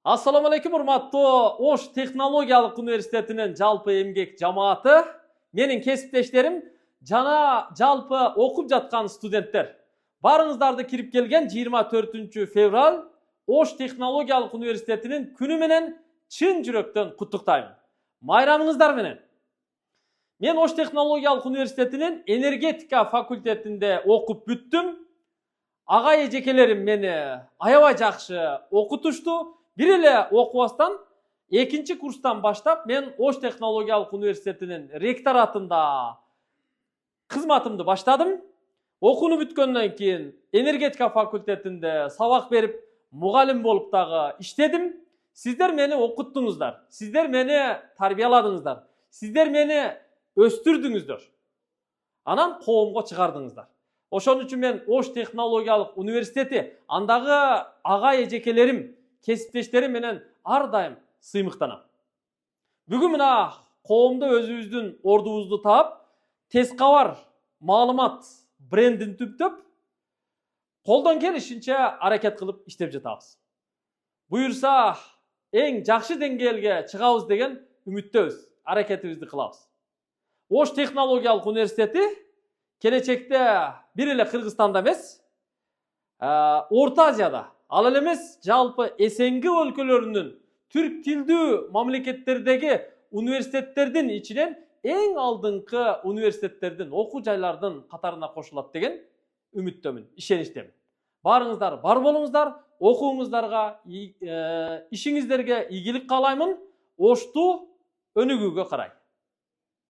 Assalamu alaikum, урматтуу Ош технологиялык университетинин жалпы эмгек жамааты, менин кесиптештерим жана жалпы окуп жаткан студенттер. Барыңыздарды кирип келген 24 февраль Ош технологиялык университетинин күнү менен чын жүрөктөн куттуктайм. Майрамыңыздар менен. Мен Ош технологиялык университетинин энергетика факультетинде окуп бүттүм. Ага эжекелерим мени аябай жакшы окутушту. Bir эле окубастан, экинчи курстан баштап мен Ош технологиялык университетинин ректоратында кызматымды баштадым. Окууну бүткөндөн кийин энергетика факультетинде сабак берип, мугалим болуп дагы иштедим. Сиздер мени окуттуңуздар, сиздер мени тарбияладыңыздар, сиздер мени өстүрдүңүздөр. Анан коомго чыгардыңыздар. Ошон үчүн мен Ош технологиялык университети, андагы ага эжекелерим, кесиптештерим менен ар дайым сыймыктанам. Бүгүн мына коомдо өзүбүздүн ордубузду таап, тез кабар маалымат брендин түптөп, колдон келишинче аракет кылып иштеп жатабыз. Буюрса, эң жакшы деңгээлге чыгабыз деген үмүттөбүз, аракетибизди кылабыз. Ош технологиялык университети келечекте бир эле Кыргызстанда эмес, Орто Азияда, ал эле эмес жалпы эсенги өлкөлөрүнүн түрк тилдүү мамлекеттердеги университеттердин ичинен эң алдыңкы университеттердин, окуу жайлардын катарына кошулат деген үмүттөмүн, ишеничтемин. Барыңыздар бар болуңуздар, окууңуздарга, ишиңиздерге ийгилик каалаймын. Ошту өнүгүүгө карай.